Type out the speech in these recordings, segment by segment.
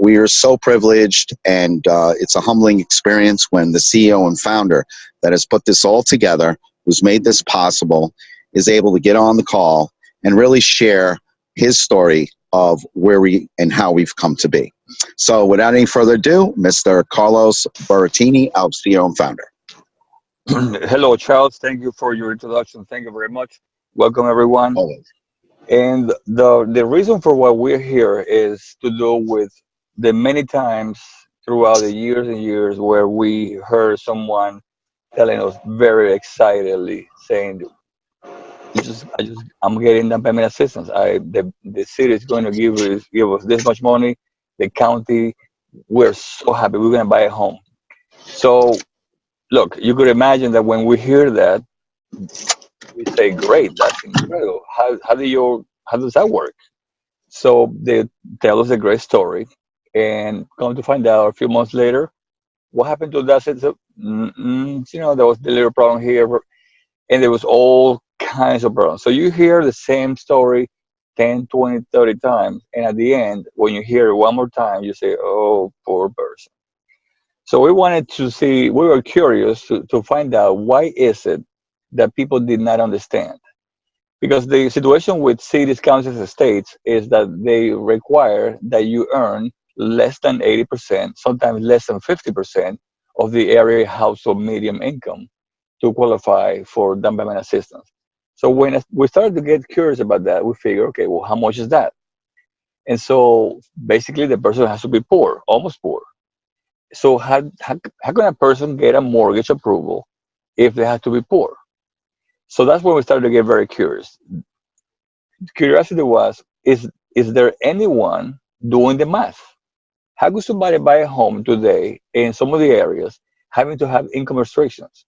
we are so privileged, and it's a humbling experience when the CEO and founder that has put this all together, who's made this possible, is able to get on the call and really share his story of where we and how we've come to be. So without any further ado, Mr. Carlos Burattini, our CEO and founder. Hello, Charles. Thank you for your introduction. Thank you very much. Welcome, everyone. Always. And the reason for why we're here is to do with the many times throughout the years and years where we heard someone telling us very excitedly saying, I'm getting down payment assistance. The city is going to give us this much money. The county, we're so happy. We're going to buy a home. So look, you could imagine that when we hear that, we say, "Great, that's incredible. How does that work?" So they tell us a great story, and come to find out a few months later, what happened to that? So, there was the little problem here, and there was all kinds of problems. So you hear the same story 10, 20, 30 times, and at the end, when you hear it one more time, you say, "Oh, poor person." So we wanted to see, we were curious to find out why is it that people did not understand. Because the situation with cities, counties, and states is that they require that you earn less than 80%, sometimes less than 50% of the area household medium income to qualify for down payment assistance. So when we started to get curious about that, we figured, okay, well, how much is that? And so basically the person has to be poor, almost poor. So how can a person get a mortgage approval if they have to be poor? So that's when we started to get very curious. Curiosity was, is there anyone doing the math? How could somebody buy a home today in some of the areas having to have income restrictions?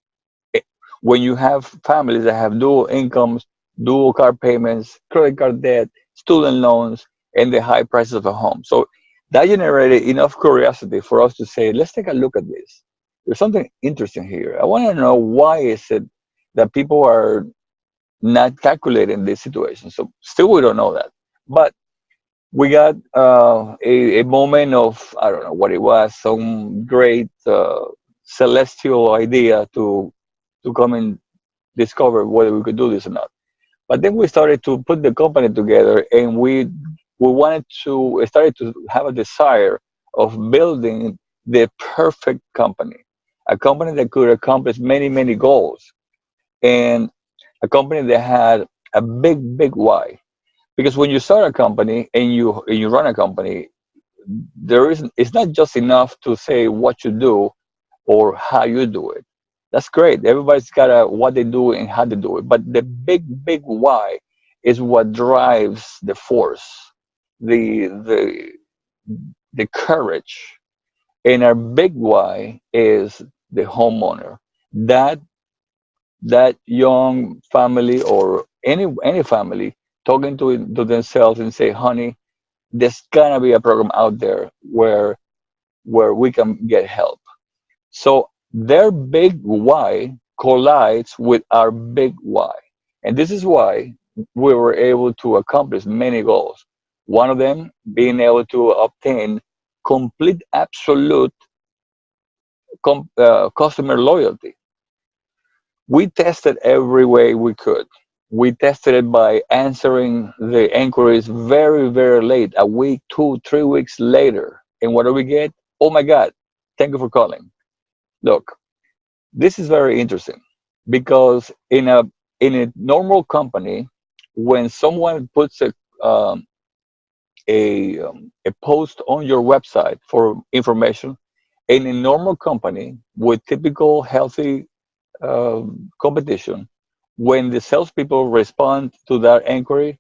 Eh, When you have families that have dual incomes, dual car payments, credit card debt, student loans, and the high prices of a home. So that generated enough curiosity for us to say, let's take a look at this. There's something interesting here. I want to know why is it that people are not calculating this situation. So still we don't know that. But we got a moment of, I don't know what it was, some great celestial idea to come and discover whether we could do this or not. But then we started to put the company together, and we wanted to started to have a desire of building the perfect company, a company that could accomplish many goals, and a company that had a big why. Because when you start a company and you run a company, there isn't it's not just enough to say what you do or how you do it. That's great. Everybody's got what they do and how they do it. But the big why is what drives the force, the the the courage. And our big why is the homeowner. That that young family or any family talking to themselves and say, honey, there's gonna be a program out there where we can get help. So their big why collides with our big why. And this is why we were able to accomplish many goals. One of them being able to obtain complete, absolute customer loyalty. We tested every way we could. We tested it by answering the inquiries very late, a week, 2, 3 weeks later. And what do we get? Oh my God, thank you for calling. Look, this is very interesting because in a normal company, when someone puts a post on your website for information, in a normal company with typical healthy competition, when the salespeople respond to that inquiry,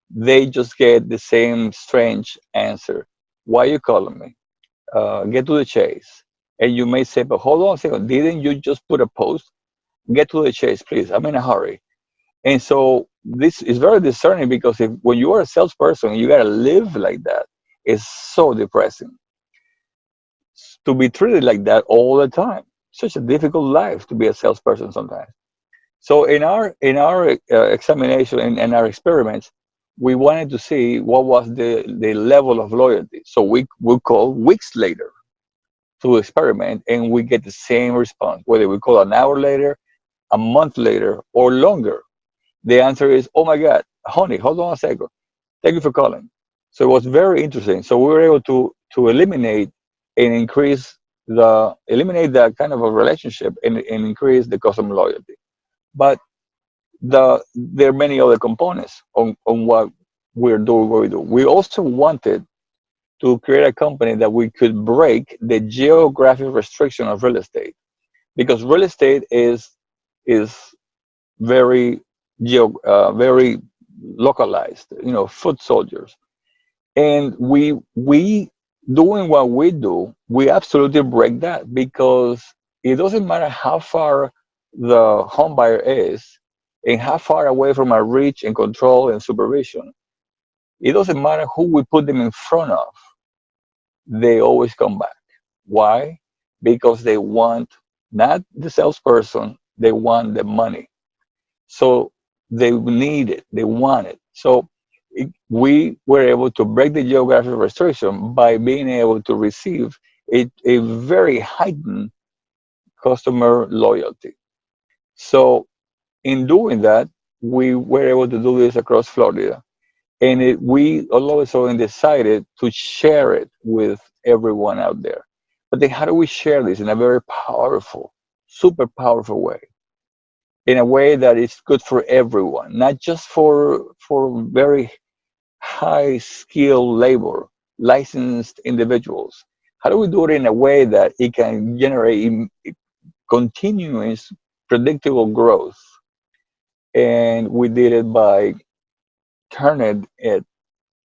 they just get the same strange answer. Why are you calling me? Get to the chase. And you may say, but hold on a second, didn't you just put a post? Get to the chase, please. I'm in a hurry. And so this is very discerning because if when you are a salesperson, you gotta live like that. It's so depressing to be treated like that all the time. Such a difficult life to be a salesperson sometimes. So in our examination and our experiments, we wanted to see what was the level of loyalty. So we call weeks later to experiment, and we get the same response, whether we call an hour later, a month later, or longer. The answer is, oh my God, honey, hold on a second. Thank you for calling. So it was very interesting. So we were able to eliminate and eliminate that kind of a relationship and increase the customer loyalty. But there are many other components on what we're doing, what we do. We also wanted to create a company that we could break the geographic restriction of real estate, because real estate is very very localized, foot soldiers. And we doing what we do, we absolutely break that, because it doesn't matter how far the home buyer is and how far away from our reach and control and supervision. It doesn't matter who we put them in front of, they always come back. Why? Because they want not the salesperson, they want the money. So they need it, they want it. So we were able to break the geographic restriction by being able to receive a very heightened customer loyalty. So in doing that, we were able to do this across Florida. And we all of a sudden decided to share it with everyone out there. But then how do we share this in a very powerful, super powerful way? In a way that is good for everyone, not just for very high skill labor, licensed individuals. How do we do it in a way that it can generate continuous, predictable growth? And we did it by turning it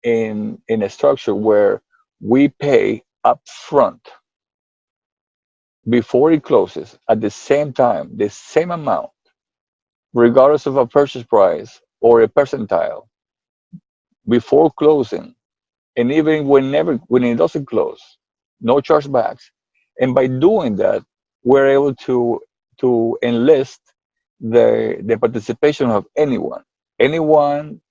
in a structure where we pay upfront before it closes at the same time, the same amount, regardless of a purchase price or a percentile, before closing, and even when it doesn't close, no chargebacks. And by doing that, we're able to enlist the participation of anyone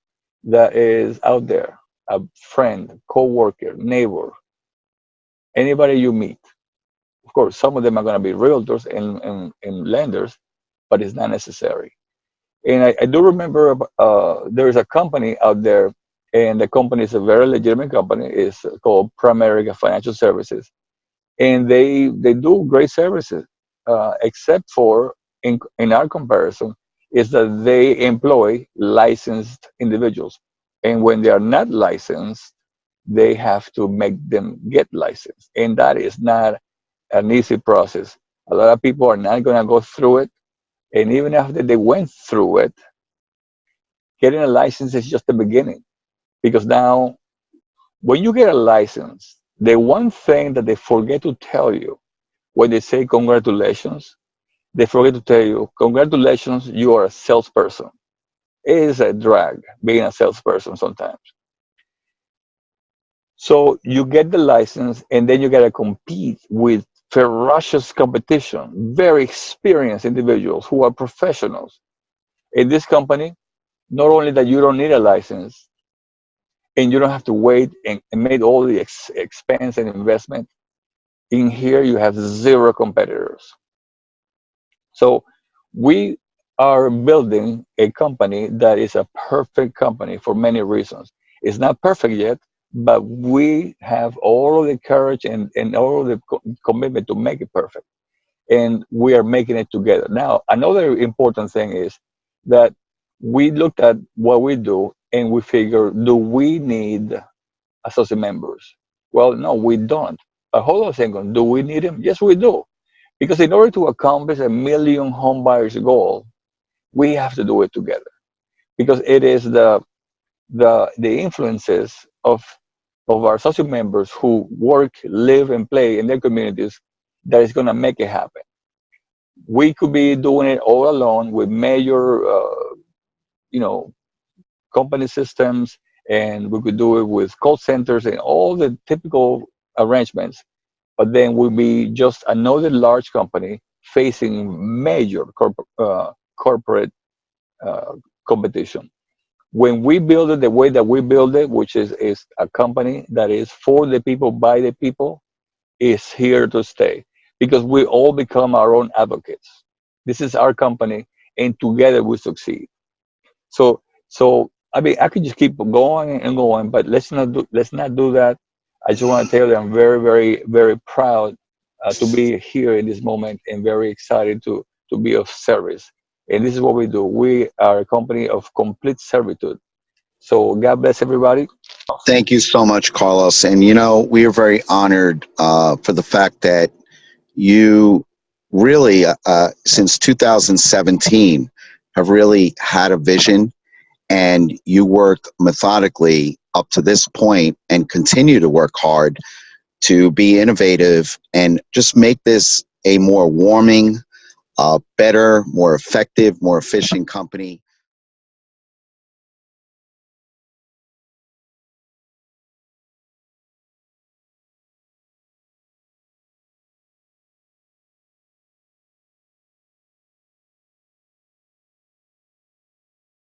that is out there, a friend, co-worker, neighbor, anybody you meet. Of course, some of them are going to be realtors and lenders, but it's not necessary. And I do remember there is a company out there, and the company is a very legitimate company. It's called Primerica Financial Services, and they do great services, except for in our comparison, is that they employ licensed individuals, and when they are not licensed, they have to make them get licensed, and that is not an easy process. A lot of people are not going to go through it, and even after they went through it, getting a license is just the beginning. Because now, when you get a license, the one thing that they forget to tell you when they say congratulations, they forget to tell you, congratulations, you are a salesperson. It is a drag being a salesperson sometimes. So you get the license, and then you got to compete with ferocious competition, very experienced individuals who are professionals. In this company, not only that you don't need a license, and you don't have to wait and make all the expense and investment. In here, you have zero competitors. So we are building a company that is a perfect company for many reasons. It's not perfect yet, but we have all of the courage and all of the commitment to make it perfect. And we are making it together. Now, another important thing is that we looked at what we do and we figure, do we need associate members? Well, no, we don't. But hold on a second, do we need them? Yes, we do. Because in order to accomplish a million home buyers goal, we have to do it together. Because it is the influences of our associate members who work, live, and play in their communities that is going to make it happen. We could be doing it all alone with major, you know, company systems, and we could do it with call centers and all the typical arrangements. But then we'll be just another large company facing major corporate uh, competition. when we build it the way that we build it, which is a company that is for the people, by the people, is here to stay because we all become our own advocates. This is our company, and together we succeed. So, so I mean, I could just keep going and going, but let's not do that. I just want to tell you, I'm very, very, very proud to be here in this moment, and very excited to be of service. And this is what we do. We are a company of complete servitude. So God bless everybody. Thank you so much, Carlos. And we are very honored for the fact that you really, since 2017, have really had a vision, and you worked methodically up to this point and continue to work hard to be innovative and just make this a more warming, better, more effective, more efficient company.